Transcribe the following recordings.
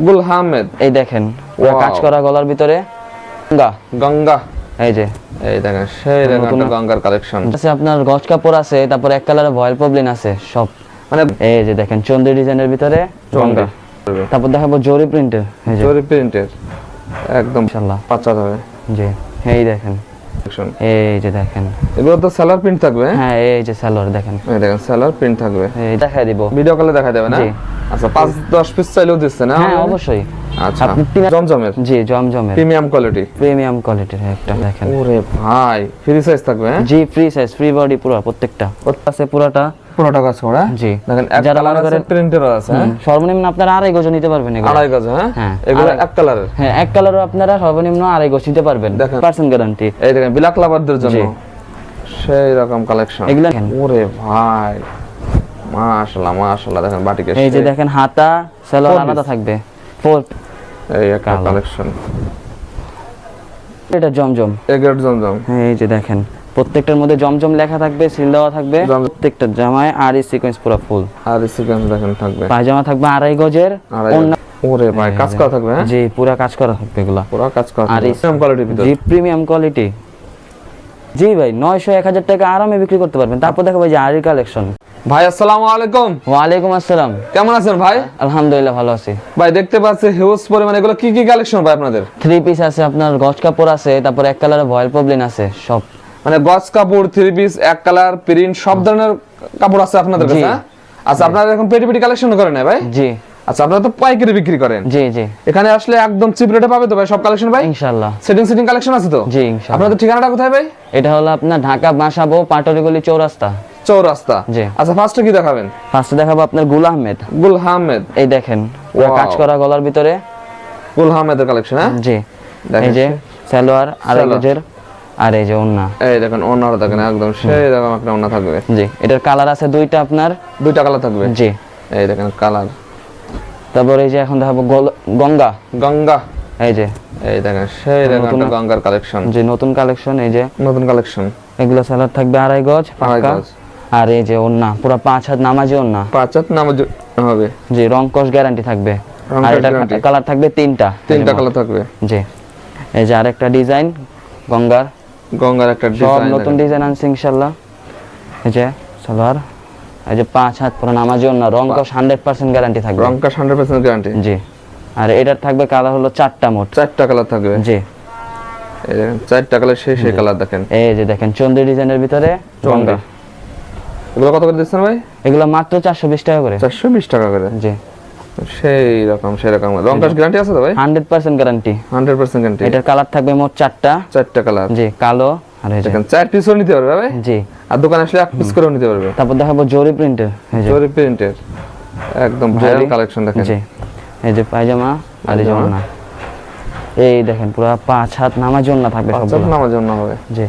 গুল আহমেদ। এই দেখেন পুরো কাজ করা গলার ভিতরে গঙ্গা গঙ্গা। এই যে এই দেখেন সেই দেখেন গঙ্গার কালেকশন আছে, আপনার গজ কাপড় আছে, তারপর এক কালারে ভয়েল প্রবলেম আছে সব। মানে এই যে দেখেন চন্দ্রী ডিজাইনের ভিতরে গঙ্গা। তারপর দেখাবো জরি প্রিন্টের, এই যে জরি প্রিন্টের একদম ইনশাআল্লাহ পাঁচা হবে। জি এই দেখেন এই যে দেখেন এগুলো তো সেলার প্রিন্ট থাকবে। হ্যাঁ এই যে সালোয়ার দেখেন, এই দেখেন সেলার প্রিন্ট থাকবে। এই দেখাই দিব, ভিডিও কলে দেখা দেবে না? জি। আচ্ছা 5-10 পিস চাইলেও দিচ্ছে না? হ্যাঁ অবশ্যই। আচ্ছা আপনি জমজমের, জি জমজমের প্রিমিয়াম কোয়ালিটি, প্রিমিয়াম কোয়ালিটির একটা দেখেন। ওরে ভাই ফ্রি সাইজ থাকবে? হ্যাঁ জি ফ্রি সাইজ, ফ্রি বডি পুরো প্রত্যেকটা আছে পুরোটা পুরোটা কাজ করা। জি দেখেন এক কালার আছে, প্রিন্টেরও আছে। হ্যাঁ সর্বনিম্ন আপনারা 2.5 গজ নিতে পারবেন এগুলো। 2.5 গজ। হ্যাঁ হ্যাঁ এগুলো এক কালারের। হ্যাঁ এক কালারও আপনারা সর্বনিম্ন 2.5 গজ নিতে পারবেন, 100% গ্যারান্টি। এই দেখেন ব্ল্যাক লাভারদের জন্য সেই রকম কালেকশন। এগুলো ওরে ভাই মাশাআল্লাহ মাশাআল্লাহ। দেখেন বাটিকের এই যে দেখেন হাতা সালোয়ার আলাদা থাকবে, এই একটা কালেকশন। এটা জমজম, এগার জমজম। এই যে দেখেন প্রত্যেকটার মধ্যে জমজম লেখা থাকবে, সিল দেওয়া থাকবে। প্রত্যেকটা জামায় আর এই সিকোয়েন্স পুরো ফুল, আর এই সিকোয়েন্স দেখেন থাকবে। পায়জামা থাকবে 2.5 গজের। ওরে ভাই কাজ করা থাকবে। হ্যাঁ জি পুরো কাজ করা থাকবে এগুলা, পুরো কাজ করা। আর প্রিমিয়াম কোয়ালিটির ভিতর। জি প্রিমিয়াম কোয়ালিটি। জি ভাই 900-1000 টাকা আরামে বিক্রি করতে পারবেন। তারপর দেখো ভাই যে আরি কালেকশন। ভাই আসসালামু আলাইকুম। ওয়ালাইকুম আসসালাম। কেমন আছেন ভাই? আলহামদুলিল্লাহ ভালো আছি ভাই। দেখতে পাচ্ছি হিউজ পরিমাণে এগুলো কি কি কালেকশন ভাই আপনাদের? 3 পিস আছে, আপনার গজ কাপড় আছে, তারপর এক কালারে ভয়েল প্রবলেম আছে সব। মানে গজ কাপড়, 3 পিস, এক কালার, প্রিন্ট সব ধরনের কাপড় আছে আপনাদের কাছে? হ্যাঁ আচ্ছা আপনারা এখন পেটি পেটি কালেকশন করেন না ভাই? জি। আচ্ছা আপনারা তো পাইকারি বিক্রি করেন? জি জি। এখানে আসলে একদম চিপ রেটে পাবে তো ভাই সব কালেকশন ভাই? ইনশাআল্লাহ। সিটিং কালেকশন আছে তো? জি ইনশাআল্লাহ। আপনাদের ঠিকানাটা কোথায় ভাই? এটা হলো আপনার ঢাকা বাসাবো পাটুরিগলি চৌরাস্তা। চৌরাস্তা। জি। আচ্ছা ফার্স্টে কি দেখাবেন? ফার্স্টে দেখাবো আপনার গুল আহমেদ। গুল আহমেদ। এই দেখেন পুরো কাজ করা গলার ভিতরে গুল আহমেদের কালেকশন। হ্যাঁ জি। এই যে সালোয়ার 2.5 গজের, আর এই যে ওন্না। এই দেখেন ওন্নাটা দেখেন একদম সেই রকম একটা ওন্না থাকবে। জি এটার কালার আছে দুইটা, আপনার দুইটা কালার থাকবে। জি। এই দেখেন কালার। তারপর এই যে এখন দেখাবো গঙ্গা। গঙ্গা। এই যে এই দেখেন সেই রকম একটা গঙ্গার কালেকশন। জি নতুন কালেকশন। এই যে নতুন কালেকশন। এগুলো সালোয়ার থাকবে 2.5 গজ পাক্কা। আর এই যে ওন্না পুরো 5 হাত নামাজি ওন্না। 5 হাত নামাজি হবে। জি রং কস গ্যারান্টি থাকবে। আর এটা কালার থাকবে তিনটা কালার থাকবে। জি। এই যে আরেকটা ডিজাইন গঙ্গার একটা ডিজাইন, সব নতুন ডিজাইন আনছি ইনশাআল্লাহ। এই যে সালোয়ার, এই যে 5 হাত পুরো নামাজি ওন্না, রং কস 100% গ্যারান্টি থাকবে। রং কস 100% গ্যারান্টি। জি। আর এটার থাকবে কালার হলো 4টা মোট। 4টা কালার থাকবে। জি। এই দেখেন 4টা কালার সেই কালার দেখেন। এই যে দেখেন চন্দ্রী ডিজাইনের ভিতরে গঙ্গা। এগুলো কত করে দিচ্ছেন ভাই? এগুলো মাত্র 420 টাকা করে। 420 টাকা করে। জি। সেই রকম রং কস গ্যারান্টি আছে তো ভাই? 100% গ্যারান্টি। 100% গ্যারান্টি। এটার কালার থাকবে মোট 4টা কালার। জি কালো, আর এই দেখেন 4 পিসও নিতে পারবে ভাই? জি। আর দোকানে আসলে 1 পিস করেও নিতে পারবে। তারপর দেখাবো জরি প্রিন্টের, এই যে জরি প্রিন্টের একদম ভাইরাল কালেকশন দেখেন। জি। এই যে পায়জামা আর এই যে ওন্না। এই দেখেন পুরো 5 হাত নামাজি ওন্না থাকবে সবগুলো। 5 হাত নামাজি ওন্না হবে। জি।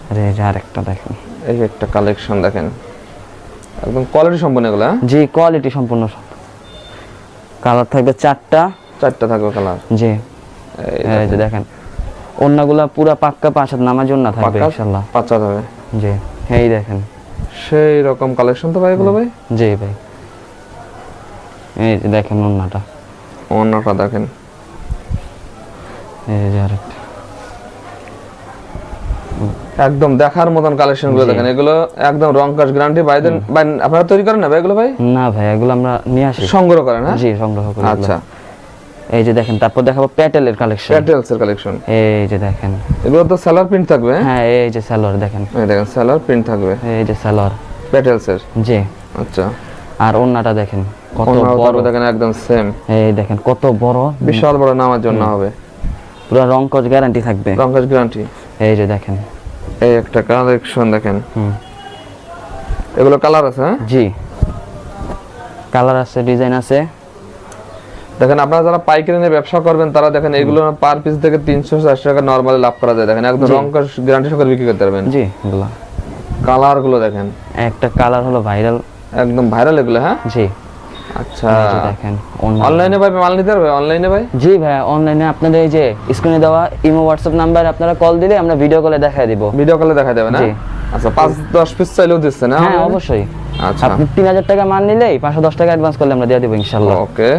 আর এই যে আরেকটা দেখেন, এই একটা কালেকশন দেখেন একদম কোয়ালিটি সম্পন্ন এগুলো। জি কোয়ালিটি সম্পূর্ণ সব। কালার থাকবে 4টা থাকবে কালার। জি। এই যে দেখেন ওন্নাগুলো পুরো পাক্কা 5 হাত নামাজি ওন্না থাকবে ইনশাআল্লাহ। 5 হাত হবে। জি। এই দেখেন সেই রকম কালেকশন তো ভাই এগুলো ভাই? জি ভাই। এই যে দেখেন ওন্নাটা দেখেন। এই যে আরেকটা একদম দেখার মতন কালেকশন গুলো দেখেন। এগুলো একদম রং কস গ্যারান্টি। ভাই আপনারা তৈরি করেন না ভাই এগুলো ভাই? না ভাই এগুলো আমরা নিয়ে আসি, সংগ্রহ করেন? হ্যাঁ জি সংগ্রহ করি। আচ্ছা। এই যে দেখেন তারপর দেখাবো প্যাটেলের কালেকশন। প্যাটেলসের কালেকশন। এই যে দেখেন এগুলো তো সেলার প্রিন্ট থাকবে। হ্যাঁ এই যে সালোয়ার দেখেন, এই দেখেন সেলার প্রিন্ট থাকবে। এই যে সালোয়ার প্যাটেলসের। জি। আচ্ছা। আর ওন্নাটা দেখেন কত বড় দেখেন একদম সেম। এই দেখেন কত বড়, বিশাল বড় নামার জন্য হবে। পুরো রং কস গ্যারান্টি থাকবে। রং কস গ্যারান্টি। এই যে দেখেন এই একটা কালেকশন দেখেন। এগুলো কালার আছে? হ্যাঁ জি কালার আছে, ডিজাইন আছে। দেখেন আপনারা যারা পাইকারি নিয়ে ব্যবসা করবেন তারা দেখেন এগুলো পার পিস থেকে 300-400 টাকা নরমালি লাভ করা যায়। দেখেন একদম রং কস গ্যারান্টি সহকারে বিক্রি করতে পারবেন। জি এগুলো কালার গুলো দেখেন। একটা কালার হলো ভাইরাল, একদম ভাইরাল এগুলো। হ্যাঁ জি। আচ্ছা দেখেন অনলাইনে ভাই মাল নিতে পারবে? অনলাইনে ভাই? জি ভাই অনলাইনে আপনাদের এই যে স্ক্রিনে দেওয়া ইমো হোয়াটসঅ্যাপ নাম্বার আপনারা কল দিলে আমরা ভিডিও কলে দেখায় দিব। ভিডিও কলে দেখায় দেবে না? জি। আচ্ছা 5-10 পিস চাইলেও দিচ্ছে না? হ্যাঁ অবশ্যই। আচ্ছা আপনি 3000 টাকা মাল নিলেই 510 টাকা অ্যাডভান্স করলে আমরা দিয়ে দেব ইনশাআল্লাহ। ওকে।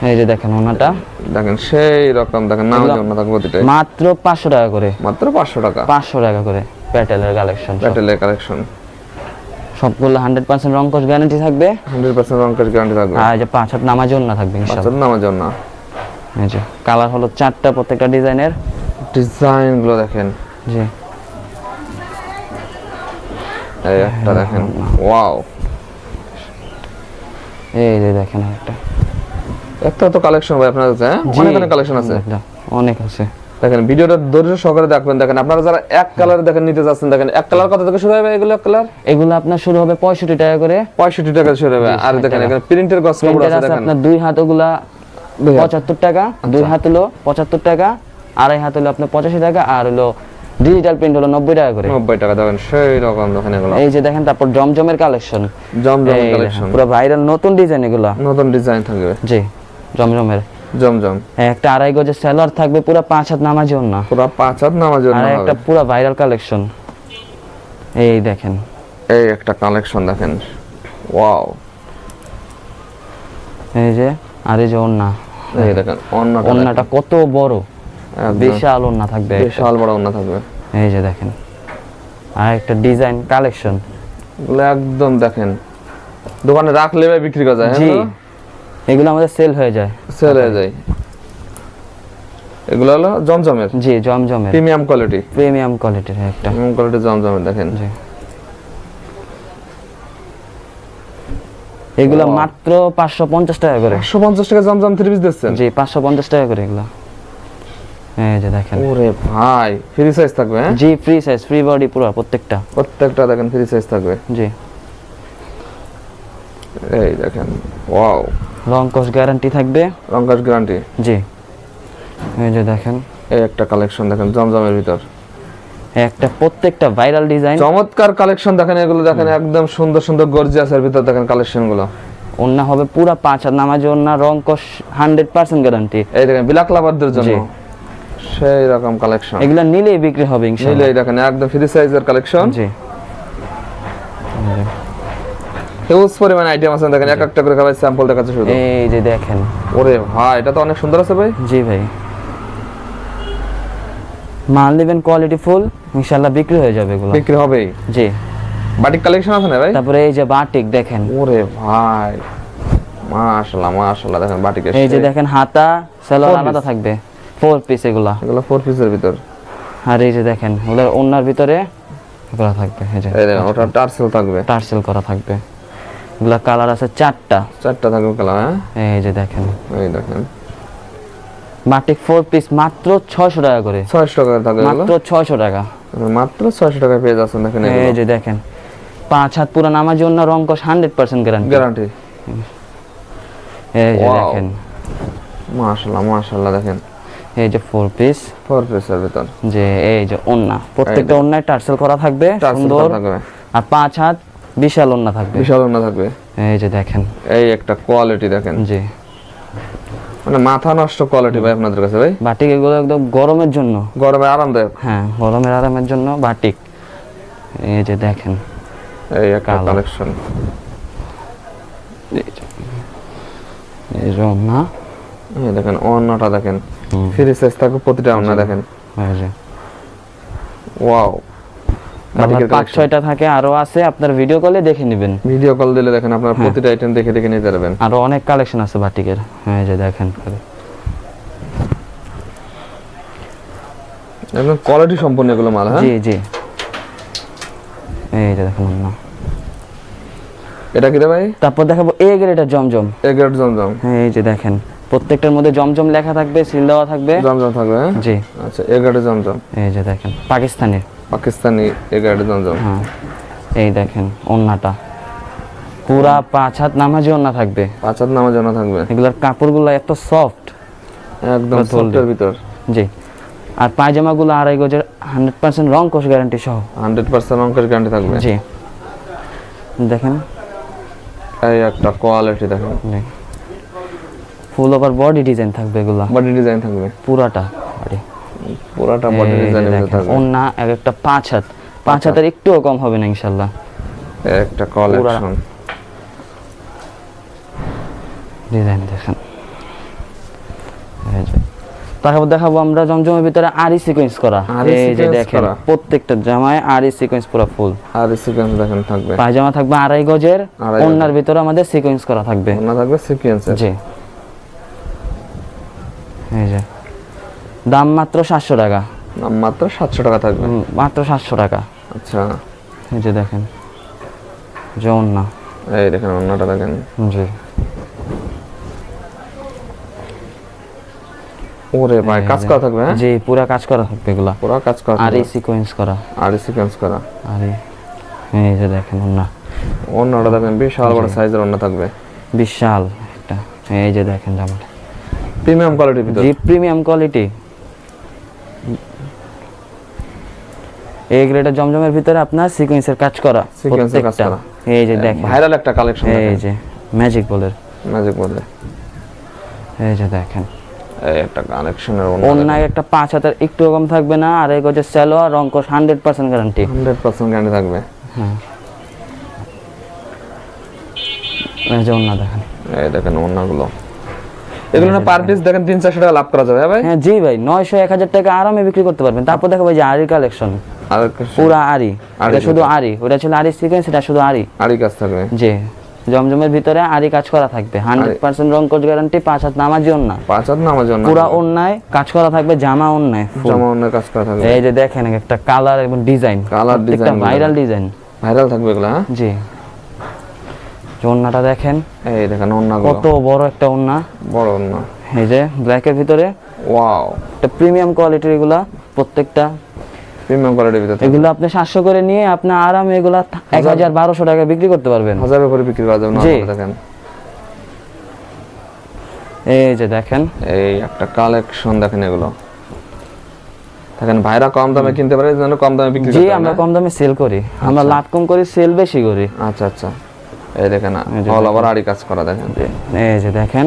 এই যে দেখেন ওনাটা দেখেন সেই রকম দেখেন নামাজি ওন্না থাকবে প্রতিটাই মাত্র 500 টাকা করে, মাত্র 500 টাকা। 500 টাকা করে প্যাটেলের কালেকশন, প্যাটেলের কালেকশন সবগুলো 100% রং কস গ্যারান্টি থাকবে, 100% রংকশ গ্যারান্টি থাকবে। আর এই যে 5 হাত নামাজি ওন্না থাকবে ইনশাআল্লাহ। পাঁচাত নামাজি ওন্না। এই যে কালার হলো 4টা, প্রত্যেকটা ডিজাইনের। ডিজাইন গুলো দেখেন, জি এই একটা দেখেন, ওয়াও, এই যে দেখেন একটা, একটা তো কালেকশন ভাই আপনার কাছে, হ্যাঁ অনেক অনেক কালেকশন আছে, অনেক আছে। দেখেন ভিডিওটা ধৈর্য সহকারে দেখবেন। দেখেন আপনারা যারা এক কালার দেখেন নিতে যাচ্ছেন, দেখেন এক কালার কত থেকে শুরু হবে? এগুলো এক কালার এগুলো আপনার শুরু হবে 65 টাকা করে, 65 টাকা শুরু হবে। আর দেখেন এখানে প্রিন্টের গস কাপড় প্রিন্টার আছে আছে দেখেন, আপনার 2 হাত ওগুলা 75 টাকা, 2 হাত হলো 75 টাকা, আড়াই হাত হলো আপনার 85 টাকা, আর হলো ডিজিটাল প্রিন্ট হলো 90 টাকা করে। 90 টাকা দেখেন সেই রকম দেখেন এগুলো। এই যে দেখেন, তারপর জমজমের কালেকশন, জমজম কালেকশন পুরো ভাইরাল নতুন ডিজাইন এগুলো। নতুন ডিজাইন থাকবে, জি জমজমের জমজম। একটা আড়াই গজের সেলার থাকবে, পুরো 5 হাত নামাজি ওন্না, পুরো 5 হাত নামাজি আর ওন্না একটা হবে। পুরো ভাইরাল কালেকশন। এই দেখেন, এই একটা কালেকশন দেখেন, ওয়াও, এই যে, আর এই যে ওন্না, এই দেখেন ওন্নাটা কত বড়, বিশাল ওন্না থাকবে, বিশাল বড় ওন্না থাকবে। এই যে দেখেন, আর একটা ডিজাইন কালেকশন, এগুলো একদম দেখেন দোকানে রাখলে ভাই বিক্রি করা যায়, জি হ্যাঁ এগুলো আমাদের সেল হয়ে যায়, সেল হয়ে যায়। এগুলো হলো জমজমের জি জমজমের প্রিমিয়াম কোয়ালিটি, প্রিমিয়াম কোয়ালিটির একটা, প্রিমিয়াম কোয়ালিটি জমজমের দেখেন। জি এগুলো Wow. মাত্র 550 টাকা করে, 150 টাকা জমজম 3 পিস দিচ্ছেন? জি 550 টাকা করে এগুলো। এই যে দেখেন, ওরে ভাই ফ্রি সাইজ থাকবে, হ্যাঁ জি ফ্রি সাইজ, ফ্রি বডি পুরো প্রত্যেকটা, প্রত্যেকটা দেখেন ফ্রি সাইজ থাকবে। জি এই দেখেন, ওয়াও, রং কস গ্যারান্টি থাকবে, রংকশ গ্যারান্টি। জি এই যে দেখেন, এই একটা কালেকশন দেখেন জমজমের ভিতর, একটা প্রত্যেকটা ভাইরাল ডিজাইন, চমৎকার কালেকশন দেখেন। এগুলো দেখেন একদম সুন্দর সুন্দর গর্জিয়াসের ভিতর দেখেন কালেকশন গুলো। ওন্না হবে পুরা 5 হাত নামাজি ওন্না, রং কস 100% গ্যারান্টি। এই দেখেন ব্ল্যাক লাভারদের জন্য সেই রকম কালেকশন, এগুলো নিলেই বিক্রি হবে ইনশাআল্লাহ। নিলে এই দেখেন একদম ফ্রি সাইজের কালেকশন, জি হিউজ পরিমাণ আইটেম আছে দেখেন, এক একটা করে খাবার স্যাম্পল দেখাচ্ছে শুধু। এই যে দেখেন, ওরে ভাই এটা তো অনেক সুন্দর আছে ভাই। জি ভাই মাল নেবেন কোয়ালিটি ফুল, ইনশাআল্লাহ বিক্রি হয়ে যাবে এগুলো, বিক্রি হবেই। জি বাটিক কালেকশন আছে না ভাই? তারপরে এই যে বাটিক দেখেন, ওরে ভাই মাশাআল্লাহ মাশাআল্লাহ দেখেন বাটিক। এই যে দেখেন হাতা সেলোয়ার 4 আলাদা piece। থাকবে, 4 পিস এগুলা, এগুলো 4 পিসের ভিতর। আর এই যে দেখেন ওগুলোর ওন্নার ভিতরে এগুলো থাকবে, এই যে এই দেখেন ওটা টার্সেল থাকবে, টার্সেল করা থাকবে। এগুলা কালার আছে 4টা, 4টা থাকবে কালার, হ্যাঁ এই যে দেখেন এই দেখেন বাটিক 4 পিস মাত্র 600 টাকা করে, 600 টাকা থাকবে এগুলো, মাত্র 600 টাকা। মাত্র 600 টাকা পেয়ে যাচ্ছেন দেখেন এই এগুলো, যে দেখেন 5 হাত পুরো নামাজি ওন্না, রং কস 100% গ্যারান্টি। গ্যারান্টি। এই যে Wow. দেখেন, মাশাআল্লাহ মাশাআল্লাহ দেখেন এই যে 4 পিস, 4 পিসের ভিতর যে এই যে ওন্না, প্রত্যেকটা ওন্নায় টার্সেল করা থাকবে টার্সেল সুন্দর, থাকবে, আর 5 হাত বিশাল ওন্না থাকবে, বিশাল ওন্না থাকবে। এই যে দেখেন, এই একটা কোয়ালিটি দেখেন, জি মানে মাথা নষ্ট কোয়ালিটি ভাই আপনাদের কাছে ভাই। বাটিক এগুলো একদম গরমের জন্য, গরমে আরামদায়ক। হ্যাঁ গরমের আরামের জন্য বাটিক। এই যে দেখেন, এই একটা কালো। কালেকশন, এই যে ওন্না, এই দেখেন ওন্নাটা দেখেন ফ্রি সাইজ থাকবে প্রতিটা ওন্না দেখেন, এই যে ওয়াও। বাটিকের 5-6টা থাকে, আরো আছে, আপনার ভিডিও কলে দেখে নেবেন, ভিডিও কল দিলে দেখেন আপনারা প্রতিটা আইটেম দেখে দেখে নিতে পারবেন। আরো অনেক কালেকশন আছে বাটিকের। হ্যাঁ এই যে দেখেন, একদম কোয়ালিটি সম্পন্ন এগুলো মাল, হ্যাঁ জি জি এই যে দেখেন ওন্না। এটা কি রে ভাই? তারপর দেখাবো এ গ্রেডের জমজম। এ গ্রেড জমজম, হ্যাঁ এই যে দেখেন, প্রত্যেকটার মধ্যে জমজম লেখা থাকবে, সিল দেওয়া থাকবে, জমজম থাকবে, হ্যাঁ জি আচ্ছা। এ গ্রেড জমজম এই যে দেখেন পাকিস্তানি, পাকিস্তানি এ গ্রেড জমজম, হ্যাঁ এই দেখেন ওন্নাটা পুরা 5 হাত নামাজি ওন্না থাকবে, 5 হাত নামার জন্য থাকবে, এগুলোর কাপড়গুলো এত সফট, একদম বা থলদি। সফটের ভিতর, জি আর পায়জামাগুলো আড়াই গজের 100% রং কোষ গ্যারান্টি সহ, 100% অঙ্কের গ্যারান্টি থাকবে। জি দেখেন, এই একটা কোয়ালিটি দেখেন, ফুল ওভার বডি ডিজাইন থাকবে, এগুলা বডি ডিজাইন থাকবে, পুরাটা বডি, পুরাটা বডি ডিজাইনের থাকবে। ওন্না এক একটা 5 হাত, 5 হাতের একটুও কম হবে না ইনশাআল্লাহ। একটা কালেকশন, ডিজাইন দেখেন, তারপর দেখাবো আমরা জমজমের ভিতরে আরি সিকোয়েন্স করা। আরি এই যে sequence দেখেন করা। প্রত্যেকটা জামায় আরি সিকোয়েন্স পুরো ফুল। আর সিকোয়েন্স দেখেন থাকবে, পায়জামা থাকবে 2.5 গজের, আড়াই গজ। ওন্নার ভিতরে আমাদের সিকোয়েন্স করা থাকবে। ওনা থাকবে সিকোয়েন্সের। জি, এই যে দাম মাত্র 700 টাকা, মাত্র 700 টাকা থাকবে। মাত্র 700 টাকা। আচ্ছা, এই যে দেখেন যে ওন্না, এই দেখেন ওনাটা দেখেন। জি ওরে ভাই কাজ করা থাকবে, হ্যাঁ জি পুরা কাজ করা থাকবে এগুলা, পুরো কাজ করা আরি থাকবে, সিকোয়েন্স করা। আর সিকোয়েন্স করা। আরে এই যে দেখেন ওন্না ওনাটা দেখেন বিশাল বড় সাইজের ওনা থাকবে, বিশাল একটা। এই যে দেখেন জামাটা প্রিমিয়াম কোয়ালিটির ভিতর। জি প্রিমিয়াম কোয়ালিটি। এই গ্রেডের জমজমের ভিতরে আপনার সিকোয়েন্সের কাজ করা, সিকোয়েন্সের কাজ প্রত্যেকটা। করা। এই যে দেখেন ভাইরাল একটা কালেকশন এই যে ম্যাজিক বলের, ম্যাজিক বলে। এই যে দেখেন এই একটা কালেকশনের ওনা অন্যায় একটা 5 হাতের একটু কম থাকবে না, আর এই গজের সালোয়ার রংকশ 100% গ্যারান্টি। 100% গ্যারান্টি থাকবে। হ্যাঁ এই যে ওন্না দেখেন, এই দেখেন ওনাগুলো, এগুলো না পার পিস দেখেন 300-400 টাকা লাভ করা যাবে, হ্যাঁ ভাই? হ্যাঁ জি ভাই 900-1000 টাকা আরামে বিক্রি করতে পারবেন। তারপর দেখো ভাই যে আরি কালেকশন, আর পুরা আরি, আরি এটা শুধু আরি, ওটা ছিল আরি সিকোয়েন্স, এটা শুধু আরি। আরি কাজ থাকবে। জি জমজমের ভিতরে আরি কাজ করা থাকবে, 100% রংকশ গ্যারান্টি, 5 হাত নামাজি ওন্না, 5 হাত নামার জন্য পুরা ওন্নায় কাজ করা থাকবে, জামা ওন্নায় full। জামা ওনার কাজ করা থাকবে। এই যে দেখেন একটা কালার এবং ডিজাইন, Colour design গুলো। Viral design. ভাইরাল থাকবে এগুলো, হ্যাঁ জি যে ওন্নাটা দেখেন এই দেখেন ওনাগুলো কত বড় একটা ওন্না, বড় ওনা। এই যে ব্ল্যাকের ভিতরে ওয়াও, একটা প্রিমিয়াম কোয়ালিটির, এগুলা প্রত্যেকটা। প্রিমিয়াম কোয়ালিটির ভিতর থাকবে। এগুলো আপনি 700 করে নিয়ে আপনি আরামে এগুলা 1000-1200 টাকা বিক্রি করতে পারবেন। 1000 করে বিক্রি করা যাবে না। জি। দেখেন এই যে দেখেন এই একটা কালেকশন দেখেন, এগুলো দেখেন ভাইরা কম দামে কিনতে পারে, এজন্য কম দামে বিক্রি জি করতে আমরা পারে। কম দামে সেল করি, আমরা লাভ কম করি, সেল বেশি করি। আচ্ছা আচ্ছা, এই দেখেন এই যে অল ওভার আরি কাজ করা দেখেন। এই যে দেখেন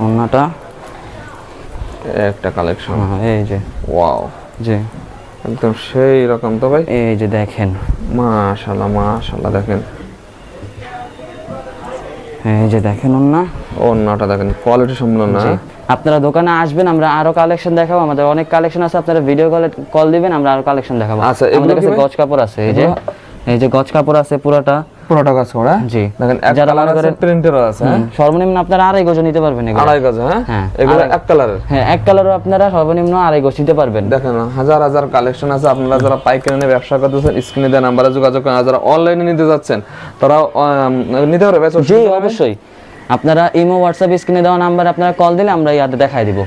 ওন্নাটা, এই একটা কালেকশন, এই যে ওয়াও জি একদম সেই রকম তো ভাই। এই যে দেখেন, মাশাআল্লাহ মাশাআল্লাহ দেখেন এই যে দেখেন ওন্না। ওন্নাটা দেখেন কোয়ালিটি সম্পূর্ণ না। জি আপনারা দোকানে আসবেন, আমরা আরো কালেকশন দেখাবো, আমাদের অনেক কালেকশন আছে, আপনারা ভিডিও কল দিবেন, আমরা আরো কালেকশন দেখাবো। আচ্ছা, এগুলো আমাদের কি কাছে ভাই? গজ কাপড় আছে, এই যে গজ কাপড় আছে পুরোটা। পুরোটা কাজ করা, জি দেখেন এক যারা কালার মনে আছে, করেন প্রিন্টের আছে, হ্যাঁ সর্বনিম্ন আপনারা 2.5 গজ নিতে পারবেন এগুলো। 2.5 গজ, হ্যাঁ হ্যাঁ, এগুলো আড়াই- এক কালারের। হ্যাঁ এক কালারও আপনারা সর্বনিম্ন 2.5 গজ নিতে পারবেন। দেখেন হাজার হাজার কালেকশন আছে। আপনারা যারা পাইকারি নিয়ে ব্যবসা করতেছেন, স্ক্রিনে দেওয়া নাম্বারে যোগাযোগ করেন। আর যারা অনলাইনে নিতে যাচ্ছেন তারা নিতে পারবে। জি অবশ্যই, আপনারা ইমো হোয়াটসঅ্যাপ স্ক্রিনে দেওয়া নাম্বার আপনারা কল দিলে আমরা ইয়াতে দেখাই দিব।